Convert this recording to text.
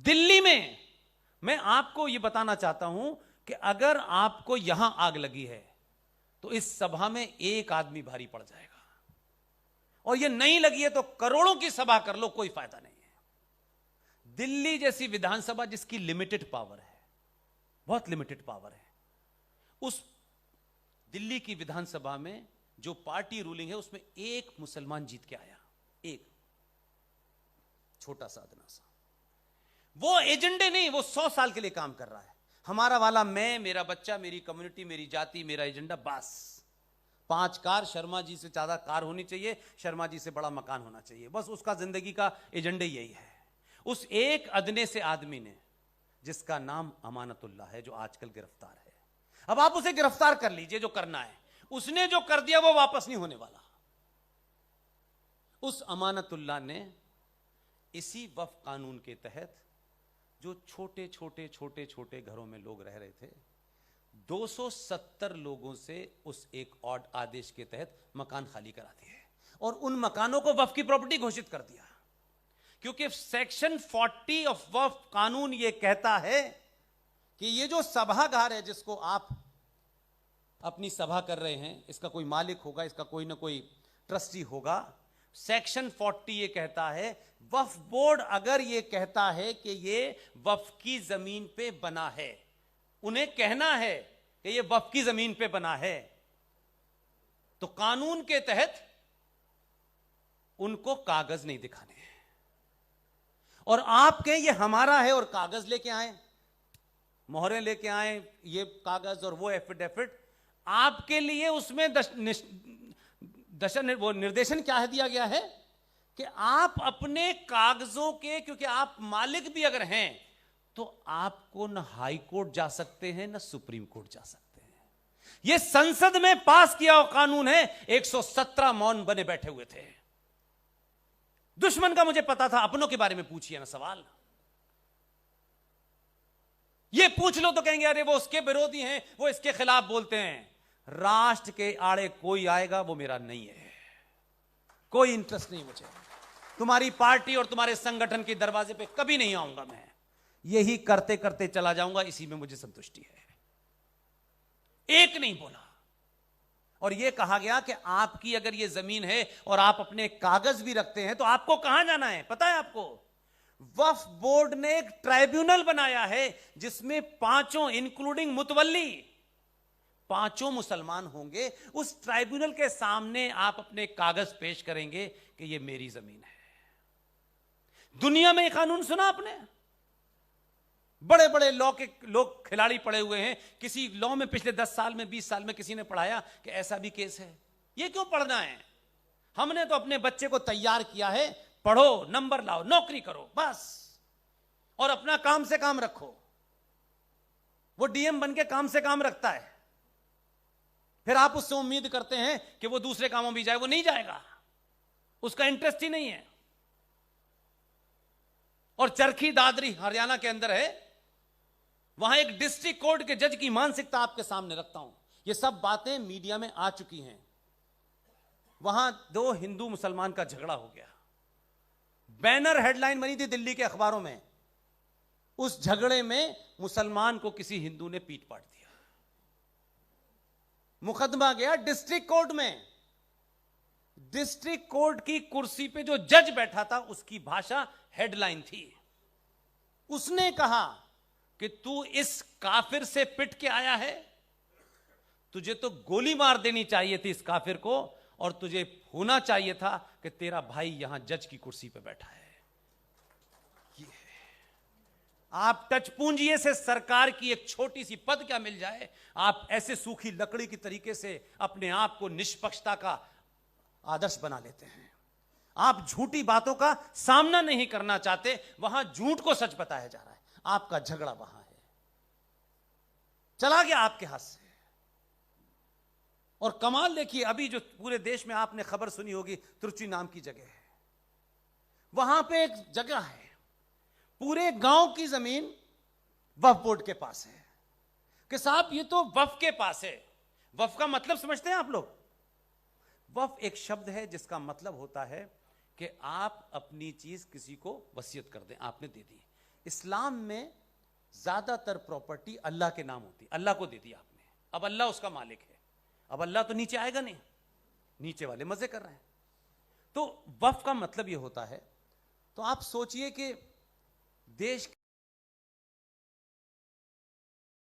दिल्ली में मैं आपको यह बताना चाहता हूं कि अगर आपको यहां आग लगी है तो इस सभा में एक आदमी भारी पड़ जाएगा, और यह नहीं लगी है तो करोड़ों की सभा कर लो, कोई फायदा नहीं है। दिल्ली जैसी विधानसभा जिसकी लिमिटेड पावर है, बहुत लिमिटेड पावर है, उस दिल्ली की विधानसभा में जो पार्टी रूलिंग है उसमें एक मुसलमान जीत के आया, एक छोटा सा अदना सा। वो एजेंडे नहीं, वो 100 साल के लिए काम कर रहा है। हमारा वाला मैं, मेरा बच्चा, मेरी कम्युनिटी, मेरी जाति, मेरा एजेंडा, बस 5 कार, शर्मा जी से ज्यादा कार होनी चाहिए, शर्मा जी से बड़ा मकान होना चाहिए, बस उसका जिंदगी का एजेंडा यही है। उस एक अदने से आदमी ने, जिसका नाम अमानतुल्ला है, जो आजकल गिरफ्तार है, अब आप उसे गिरफ्तार कर लीजिए, जो करना है, उसने जो कर दिया वो वापस नहीं होने वाला। उस अमानतुल्ला ने इसी वक्फ कानून के तहत, जो छोटे छोटे छोटे छोटे घरों में लोग रह रहे थे, 270 लोगों से उस एक ऑड आदेश के तहत मकान खाली करा दिए और उन मकानों को वक्फ की प्रॉपर्टी घोषित कर दिया। क्योंकि सेक्शन 40 ऑफ वक्फ कानून यह कहता है कि ये जो सभागार है जिसको आप अपनी सभा कर रहे हैं, इसका कोई मालिक होगा, इसका कोई ना कोई ट्रस्टी होगा। सेक्शन 40 ये कहता है, वक्फ बोर्ड अगर ये कहता है कि ये वक्फ की जमीन पे बना है, उन्हें कहना है कि ये वक्फ की जमीन पे बना है, तो कानून के तहत उनको कागज नहीं दिखाने हैं। और आपके ये हमारा है और कागज लेके आए, मोहरें लेके आए, ये कागज और वो एफिडेविट, आपके लिए उसमें वो निर्देशन क्या है दिया गया है कि आप अपने कागजों के, क्योंकि आप मालिक भी अगर हैं तो आपको न हाई कोर्ट जा सकते हैं न सुप्रीम कोर्ट जा सकते हैं। यह संसद में पास किया हुआ कानून है। 117 मौन बने बैठे हुए थे। दुश्मन का मुझे पता था, अपनों के बारे में पूछिए ना सवाल। ये पूछ लो तो कहेंगे अरे वो उसके विरोधी हैं, वो इसके खिलाफ बोलते हैं। राष्ट्र के आड़े कोई आएगा वो मेरा नहीं है, कोई इंटरेस्ट नहीं मुझे। तुम्हारी पार्टी और तुम्हारे संगठन के दरवाजे पे कभी नहीं आऊंगा मैं, यही करते करते चला जाऊंगा, इसी में मुझे संतुष्टि है। एक नहीं बोला। और यह कहा गया कि आपकी अगर यह जमीन है और आप अपने कागज भी रखते हैं तो आपको कहां जाना है पता है आपको? वक्फ बोर्ड ने एक ट्राइब्यूनल बनाया है जिसमें 5 इंक्लूडिंग मुतवल्ली 5 मुसलमान होंगे। उस ट्राइब्यूनल के सामने आप अपने कागज पेश करेंगे कि यह मेरी जमीन है। दुनिया में यह कानून सुना आपने? बड़े बड़े लॉ के लोग खिलाड़ी पड़े हुए हैं। किसी लॉ में पिछले 10 साल में 20 साल में किसी ने पढ़ाया कि ऐसा भी केस है? यह क्यों पढ़ना है? हमने तो अपने बच्चे को तैयार किया है, पढ़ो, नंबर लाओ, नौकरी करो बस, और अपना काम से काम रखो। वो डीएम बन के काम से काम रखता है, फिर आप उससे उम्मीद करते हैं कि वो दूसरे कामों में जाए, वो नहीं जाएगा, उसका इंटरेस्ट ही नहीं है। और चरखी दादरी हरियाणा के अंदर है, वहां एक डिस्ट्रिक्ट कोर्ट के जज की मानसिकता आपके सामने रखता हूं। ये सब बातें मीडिया में आ चुकी हैं। वहां 2 हिंदू मुसलमान का झगड़ा हो गया, बैनर हेडलाइन बनी थी दिल्ली के अखबारों में। उस झगड़े में मुसलमान को किसी हिंदू ने पीट पाट दिया। मुकदमा गया डिस्ट्रिक्ट कोर्ट में। डिस्ट्रिक्ट कोर्ट की कुर्सी पे जो जज बैठा था उसकी भाषा हेडलाइन थी। उसने कहा कि तू इस काफिर से पिट के आया है, तुझे तो गोली मार देनी चाहिए थी इस काफिर को, और तुझे होना चाहिए था कि तेरा भाई यहां जज की कुर्सी पे बैठा है। ये आप टच पूंजिए से सरकार की एक छोटी सी पद क्या मिल जाए, आप ऐसे सूखी लकड़ी की तरीके से अपने आप को निष्पक्षता का आदर्श बना लेते हैं। आप झूठी बातों का सामना नहीं करना चाहते, वहां झूठ को सच बताया जा रहा है। आपका झगड़ा वहां है, चला गया आपके हाथ से। और कमाल देखिए, अभी जो पूरे देश में आपने खबर सुनी होगी, त्रिची नाम की जगह है, वहां पे एक जगह है, पूरे गांव की जमीन वक्फ बोर्ड के पास है कि साहब ये तो वक्फ के पास है। वक्फ का मतलब समझते हैं आप लोग? वक्फ एक शब्द है जिसका मतलब होता है कि आप अपनी चीज किसी को वसीयत कर दें, आपने दे दी। इस्लाम में ज्यादातर प्रॉपर्टी अल्लाह के नाम होती है, अल्लाह को दे दिया आपने, अब अल्लाह उसका मालिक है, अब अल्लाह तो नीचे आएगा नहीं, नीचे वाले मजे कर रहे हैं। तो वक्फ का मतलब यह होता है, तो आप सोचिए कि देश